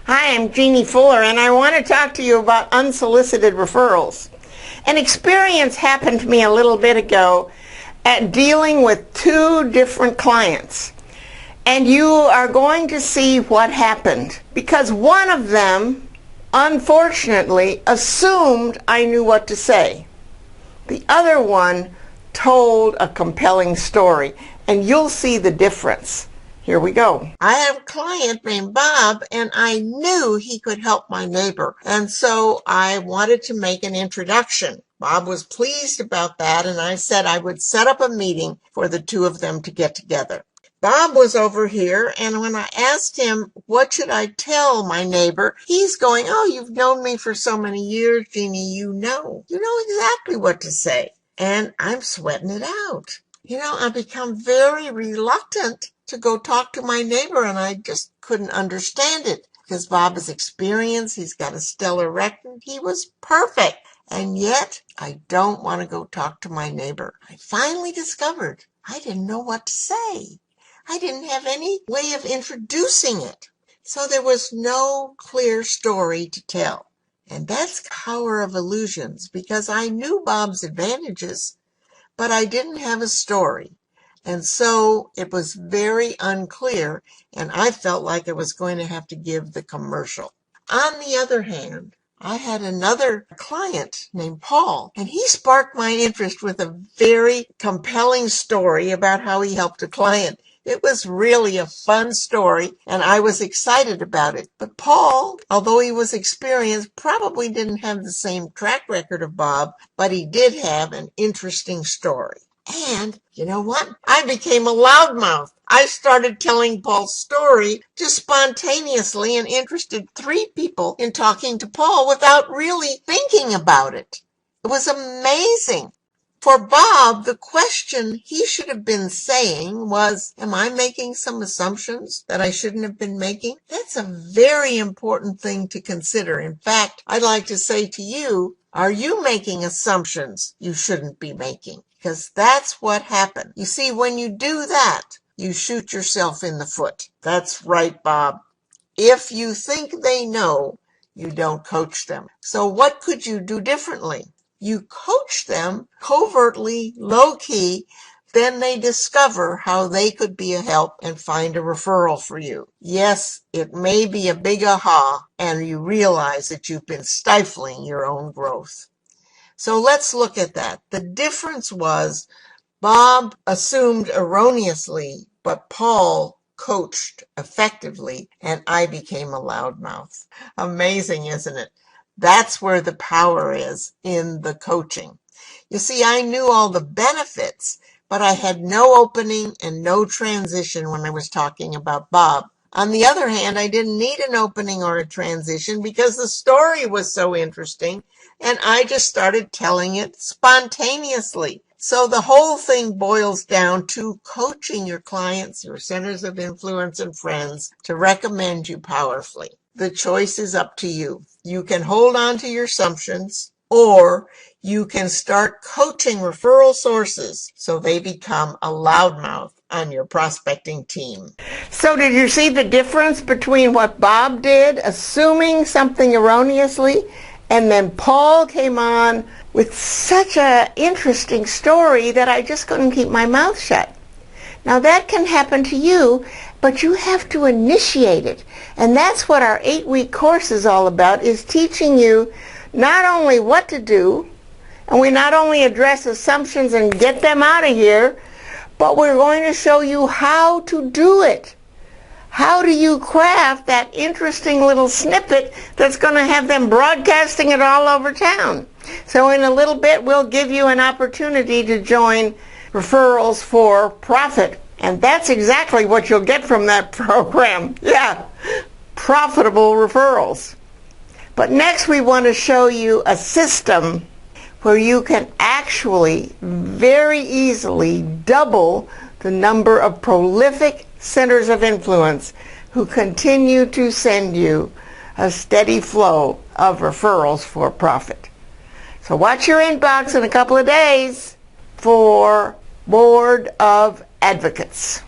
Hi, I'm Jeannie Fuller, and I want to talk to you about unsolicited referrals. An experience happened to me a little bit ago at dealing with two different clients. And you are going to see what happened, because one of them, unfortunately, assumed I knew what to say. The other one told a compelling story, and you'll see the difference. Here we go. I have a client named Bob, and I knew he could help my neighbor, and so I wanted to make an introduction. Bob was pleased about that, and I said I would set up a meeting for the two of them to get together. Bob was over here, and when I asked him, what should I tell my neighbor, he's going, oh, you've known me for so many years, Jeannie, you know exactly what to say. And I'm sweating it out. I've become very reluctant to go talk to my neighbor, and I just couldn't understand it because Bob is experienced. He's got a stellar record. He was perfect. And yet I don't want to go talk to my neighbor. I finally discovered I didn't know what to say. I didn't have any way of introducing it. So there was no clear story to tell. And that's the power of illusions, because I knew Bob's advantages, but I didn't have a story. And so it was very unclear, and I felt like I was going to have to give the commercial. On the other hand, I had another client named Paul, and he sparked my interest with a very compelling story about how he helped a client. It was really a fun story, and I was excited about it. But Paul, although he was experienced, probably didn't have the same track record of Bob, but he did have an interesting story. And you know what? I became a loudmouth. I started telling Paul's story just spontaneously and interested 3 people in talking to Paul without really thinking about it. It was amazing. For Bob, the question he should have been saying was, am I making some assumptions that I shouldn't have been making? That's a very important thing to consider. In fact, I'd like to say to you, are you making assumptions you shouldn't be making? Because that's what happened. You see, when you do that, you shoot yourself in the foot. That's right, Bob. If you think they know, you don't coach them. So what could you do differently? You coach them covertly, low-key, then they discover how they could be a help and find a referral for you. Yes, it may be a big aha, and you realize that you've been stifling your own growth. So let's look at that. The difference was Bob assumed erroneously, but Paul coached effectively, and I became a loudmouth. Amazing, isn't it? That's where the power is, in the coaching. You see, I knew all the benefits, but I had no opening and no transition when I was talking about Bob. On the other hand, I didn't need an opening or a transition because the story was so interesting, and I just started telling it spontaneously. So the whole thing boils down to coaching your clients, your centers of influence, and friends to recommend you powerfully. The choice is up to you. You can hold on to your assumptions, or you can start coaching referral sources so they become a loudmouth on your prospecting team. So did you see the difference between what Bob did, assuming something erroneously, and then Paul came on with such an interesting story that I just couldn't keep my mouth shut? Now that can happen to you, but you have to initiate it. And that's what our 8-week course is all about, is teaching you not only what to do, and we not only address assumptions and get them out of here, but we're going to show you how to do it. How do you craft that interesting little snippet that's going to have them broadcasting it all over town? So in a little bit, we'll give you an opportunity to join Referrals for Profit. And that's exactly what you'll get from that program. Yeah, profitable referrals. But next we want to show you a system where you can actually very easily double the number of prolific centers of influence who continue to send you a steady flow of referrals for profit. So watch your inbox in a couple of days for Board of Advocates.